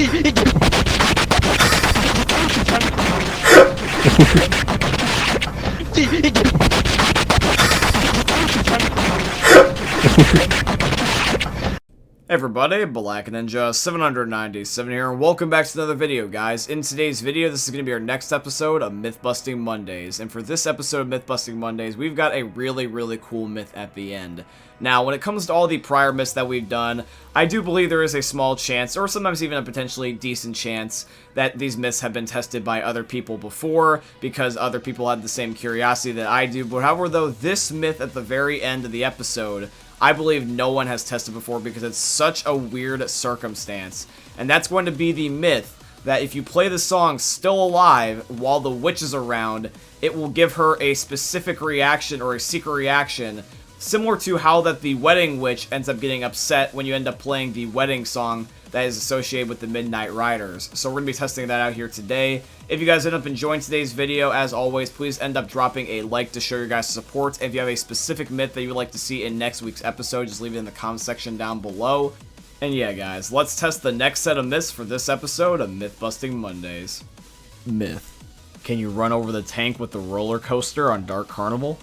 Hey everybody, Black Ninja 797 here, and welcome back to another video, guys. In today's video, this is going to be our next episode of Myth-Busting Mondays, and for this episode of Myth-Busting Mondays, we've got a really cool myth at the end. Now, when it comes to all the prior myths that we've done, I do believe there is a small chance, or sometimes even a potentially decent chance, that these myths have been tested by other people before, because other people had the same curiosity that I do. But however, though, this myth at the very end of the episode, I believe no one has tested before because it's such a weird circumstance. And that's going to be the myth that if you play the song Still Alive while the witch is around, it will give her a specific reaction or a secret reaction, similar to how that the wedding witch ends up getting upset when you end up playing the wedding song that is associated with the Midnight Riders. So we're going to be testing that out here today. If you guys end up enjoying today's video, as always, please end up dropping a like to show your guys' support. If you have a specific myth that you would like to see in next week's episode, just leave it in the comment section down below. And yeah, guys, let's test the next set of myths for this episode of Myth-Busting Mondays. Myth: can you run over the tank with the roller coaster on Dark Carnival?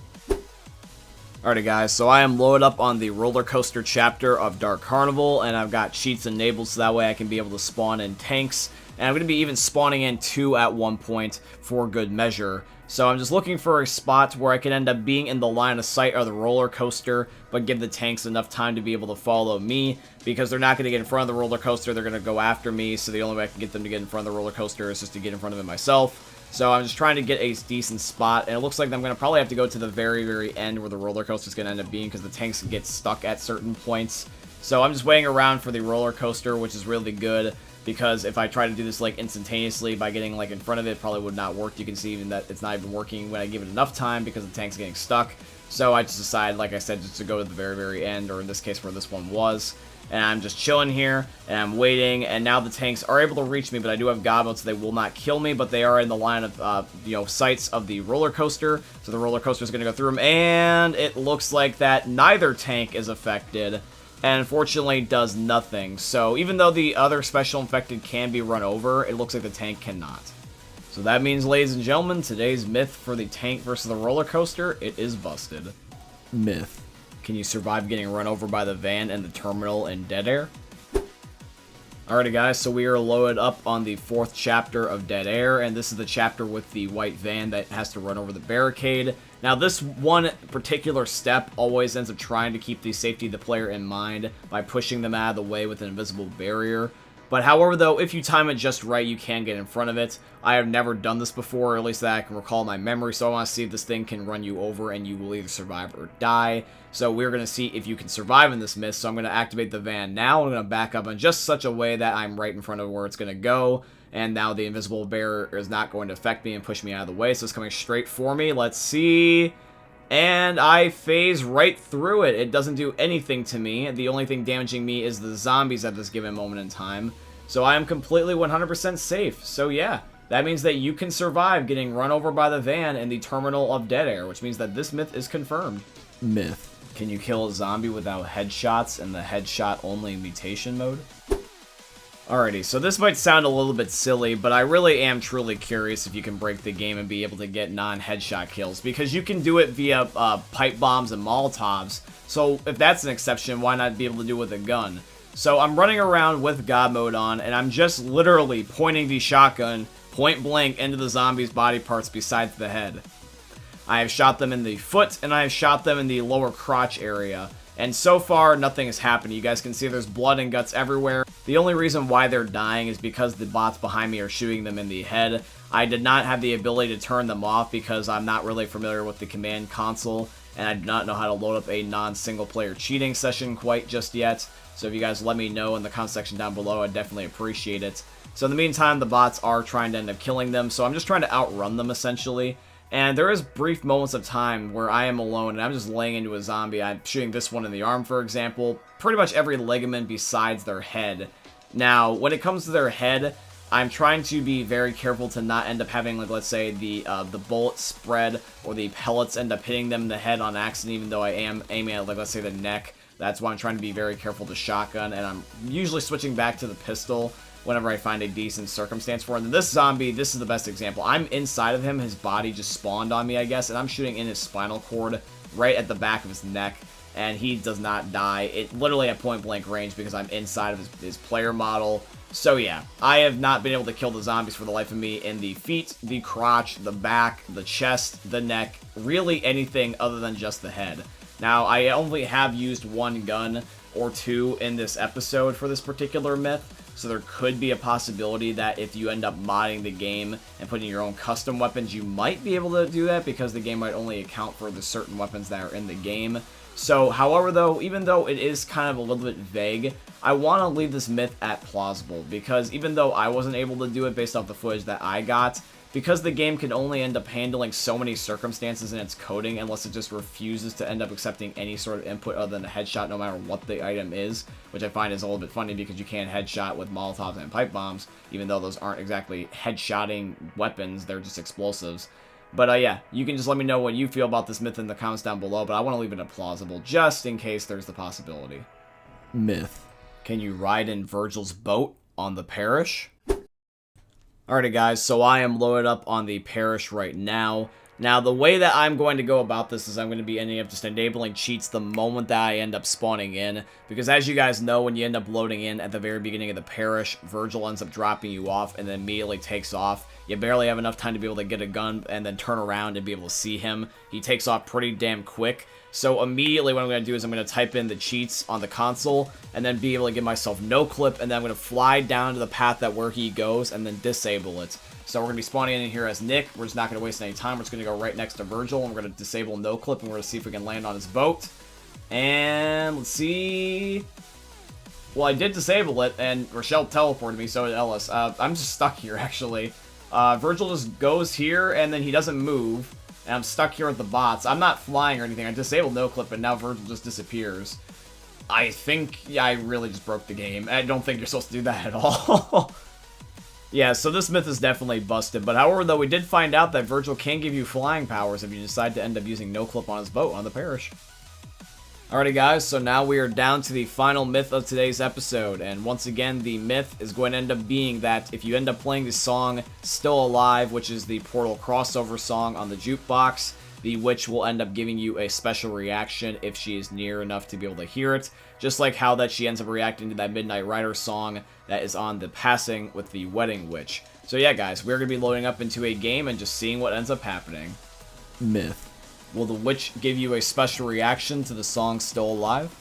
Alrighty guys, so I am loaded up on the roller coaster chapter of Dark Carnival, and I've got cheats enabled so that way I can be able to spawn in tanks, and I'm going to be even spawning in 2 at one point for good measure. So I'm just looking for a spot where I can end up being in the line of sight of the roller coaster, but give the tanks enough time to be able to follow me, because they're not going to get in front of the roller coaster, they're going to go after me, so the only way I can get them to get in front of the roller coaster is just to get in front of it myself. So I'm just trying to get a decent spot, and it looks like I'm going to probably have to go to the very end where the roller coaster is going to end up being, because the tanks get stuck at certain points. So I'm just waiting around for the roller coaster, which is really good, because if I try to do this like instantaneously by getting like in front of it, probably would not work. You can see even that it's not even working when I give it enough time because the tank's getting stuck. So I just decided, like I said, just to go to the very end, or in this case where this one was. And I'm just chilling here, and I'm waiting, and now the tanks are able to reach me, but I do have God mode, so they will not kill me, but they are in the line of, sights of the roller coaster, so the roller coaster is going to go through them, and it looks like that neither tank is affected, and unfortunately does nothing. So even though the other special infected can be run over, it looks like the tank cannot. So that means, ladies and gentlemen, today's myth for the tank versus the roller coaster, it is busted. Myth: can you survive getting run over by the van and the terminal in dead air? Alrighty guys, so we are loaded up on the 4th chapter of Dead Air, and this is the chapter with the white van that has to run over the barricade. Now this one particular step always ends up trying to keep the safety of the player in mind by pushing them out of the way with an invisible barrier. But however though, if you time it just right, you can get in front of it. I have never done this before, or at least that I can recall in my memory, so I want to see if this thing can run you over and you will either survive or die. So we're going to see if you can survive in this myth, so I'm going to activate the van now. I'm going to back up in just such a way that I'm right in front of where it's going to go. And now the invisible barrier is not going to affect me and push me out of the way, so it's coming straight for me. Let's see. And I phase right through it. It doesn't do anything to me. The only thing damaging me is the zombies at this given moment in time. So I am completely 100% safe. So yeah, that means that you can survive getting run over by the van in the terminal of Dead Air, which means that this myth is confirmed. Myth: can you kill a zombie without headshots in the headshot only mutation mode? Alrighty, so this might sound a little bit silly, but I really am truly curious if you can break the game and be able to get non-headshot kills, because you can do it via pipe bombs and Molotovs, so if that's an exception, why not be able to do it with a gun? So I'm running around with God mode on, and I'm just literally pointing the shotgun point blank into the zombies' body parts besides the head. I have shot them in the foot, and I have shot them in the lower crotch area. And so far, nothing has happened. You guys can see there's blood and guts everywhere. The only reason why they're dying is because the bots behind me are shooting them in the head. I did not have the ability to turn them off because I'm not really familiar with the command console, and I do not know how to load up a non-single player cheating session quite just yet. So if you guys let me know in the comment section down below, I'd definitely appreciate it. So in the meantime, the bots are trying to end up killing them, so I'm just trying to outrun them essentially. And there is brief moments of time where I am alone and I'm just laying into a zombie. I'm shooting this one in the arm, for example. Pretty much every ligament besides their head. Now, when it comes to their head, I'm trying to be very careful to not end up having, like, let's say, the bullet spread or the pellets end up hitting them in the head on accident, even though I am aiming at, like, let's say, the neck. That's why I'm trying to be very careful to shotgun, and I'm usually switching back to the pistol. whenever I find a decent circumstance for him. And this zombie, this is the best example. I'm inside of him, his body just spawned on me, I guess, and I'm shooting in his spinal cord right at the back of his neck, and he does not die. It literally at point blank range because I'm inside of his player model. So yeah, I have not been able to kill the zombies for the life of me in the feet, the crotch, the back, the chest, the neck, really anything other than just the head. Now, I only have used one gun or two in this episode for this particular myth, so there could be a possibility that if you end up modding the game and putting your own custom weapons, you might be able to do that because the game might only account for the certain weapons that are in the game. So, however though, even though it is kind of a little bit vague, I want to leave this myth at plausible, because even though I wasn't able to do it based off the footage that I got, because the game can only end up handling so many circumstances in its coding unless it just refuses to end up accepting any sort of input other than a headshot no matter what the item is, which I find is a little bit funny because you can't headshot with Molotovs and pipe bombs, even though those aren't exactly headshotting weapons, they're just explosives. But yeah, you can just let me know what you feel about this myth in the comments down below, but I want to leave it at plausible just in case there's the possibility. Myth. Can you ride in Virgil's boat on the Parish? Alrighty guys, so I am loaded up on the Parish right now. Now, the way that I'm going to go about this is I'm going to be ending up just enabling cheats the moment that I end up spawning in. Because as you guys know, when you end up loading in at the very beginning of the Parish, Virgil ends up dropping you off and then immediately takes off. You barely have enough time to be able to get a gun and then turn around and be able to see him. He takes off pretty damn quick. So immediately what I'm going to do is I'm going to type in the cheats on the console and then be able to give myself no clip, and then I'm going to fly down to the path that where he goes and then disable it. So we're going to be spawning in here as Nick. We're just not going to waste any time. We're just going to go right next to Virgil, and we're going to disable no clip, and we're going to see if we can land on his boat. And let's see. Well, I did disable it, and Rochelle teleported me, so did Ellis. I'm just stuck here, actually. Virgil just goes here, and then he doesn't move. And I'm stuck here with the bots. I'm not flying or anything. I disabled no clip, and now Virgil just disappears. I think, yeah, I really just broke the game. I don't think you're supposed to do that at all. Yeah, so this myth is definitely busted. But however, though, we did find out that Virgil can give you flying powers if you decide to end up using no clip on his boat on the Parish. Alrighty guys, so now we are down to the final myth of today's episode, and once again the myth is going to end up being that if you end up playing the song Still Alive, which is the Portal crossover song on the jukebox, the witch will end up giving you a special reaction if she is near enough to be able to hear it, just like how that she ends up reacting to that Midnight Rider song that is on the passing with the Wedding Witch. So yeah guys, we're going to be loading up into a game and just seeing what ends up happening. Myth. Will the witch give you a special reaction to the song Still Alive?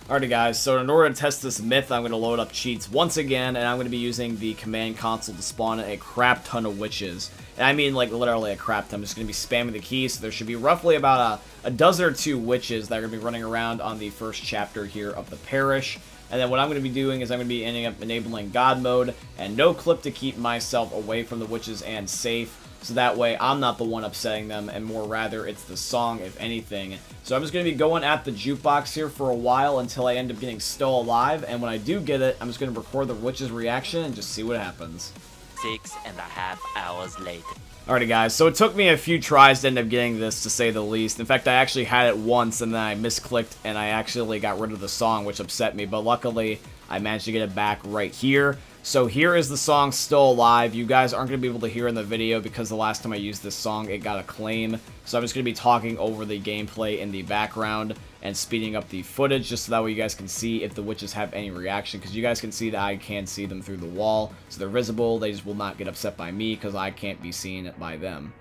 Alrighty guys, so in order to test this myth, I'm going to load up cheats once again, and I'm going to be using the command console to spawn a crap ton of witches. And I mean like literally a crap ton. I'm just going to be spamming the keys, so there should be roughly about a dozen or two witches that are going to be running around on the first chapter here of the Parish. And then what I'm going to be doing is I'm going to be ending up enabling God mode and no clip to keep myself away from the witches and safe. So that way I'm not the one upsetting them, and more rather it's the song, if anything. So I'm just going to be going at the jukebox here for a while until I end up getting Still Alive, and when I do get it, I'm just going to record the witch's reaction and just see what happens. 6.5 hours later. Alrighty guys, so it took me a few tries to end up getting this, to say the least. In fact, I actually had it once and then I misclicked and I actually got rid of the song, which upset me, but luckily I managed to get it back right here. So here is the song Still Alive. You guys aren't going to be able to hear in the video because the last time I used this song, it got a claim. So I'm just going to be talking over the gameplay in the background and speeding up the footage just so that way you guys can see if the witches have any reaction. Because you guys can see that I can see them through the wall. So they're visible. They just will not get upset by me because I can't be seen by them.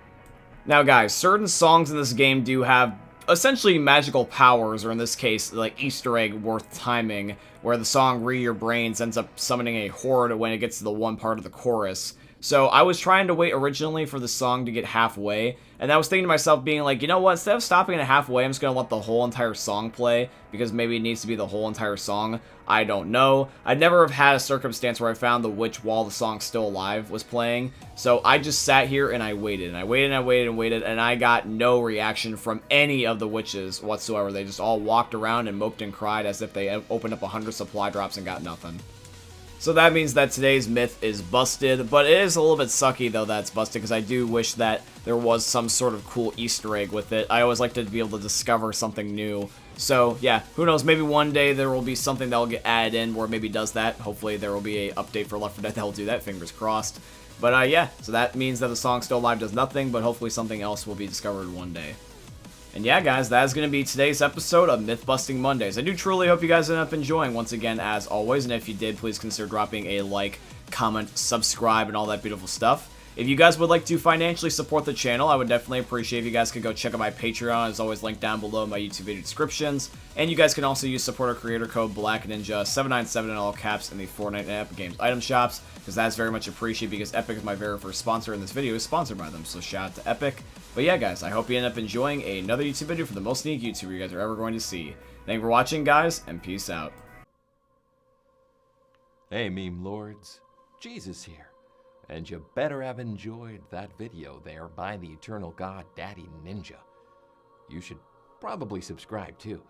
Now guys, certain songs in this game do have essentially magical powers, or in this case, like Easter egg worth timing, where the song Read Your Brains ends up summoning a horde when it gets to the one part of the chorus. So I was trying to wait originally for the song to get halfway, and I was thinking to myself being like, you know what, instead of stopping at halfway, I'm just going to let the whole entire song play, because maybe it needs to be the whole entire song. I don't know. I'd never have had a circumstance where I found the witch while the song Still Alive was playing, so I just sat here and I waited, and I waited and I waited and waited, and I got no reaction from any of the witches whatsoever. They just all walked around and moped and cried as if they opened up 100 supply drops and got nothing. So that means that today's myth is busted, but it is a little bit sucky though that it's busted, because I do wish that there was some sort of cool Easter egg with it. I always like to be able to discover something new So, yeah, who knows, maybe one day there will be something that will get added in where it maybe does that. Hopefully there will be a update for Left 4 Dead that will do that, fingers crossed. But, yeah, so that means that the song Still Alive does nothing, but hopefully something else will be discovered one day. And yeah, guys, that is going to be today's episode of Myth-Busting Mondays. I do truly hope you guys end up enjoying, once again, as always, and if you did, please consider dropping a like, comment, subscribe, and all that beautiful stuff. If you guys would like to financially support the channel, I would definitely appreciate if you guys could go check out my Patreon. It's always linked down below in my YouTube video descriptions. And you guys can also use supporter creator code BlackNinja797 in all caps in the Fortnite and Epic Games item shops, because that's very much appreciated, because Epic is my very first sponsor, and this video is sponsored by them, so shout out to Epic. But yeah, guys, I hope you end up enjoying another YouTube video for the most unique YouTuber you guys are ever going to see. Thank you for watching, guys, and peace out. Hey, meme lords, Jesus here. And you better have enjoyed that video there by the eternal god Daddy Ninja. You should probably subscribe too,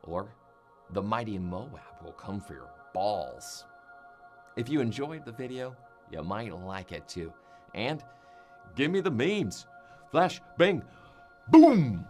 or the mighty Moab will come for your balls. If you enjoyed the video, you might like it too. And give me the memes. Flash, bang, boom!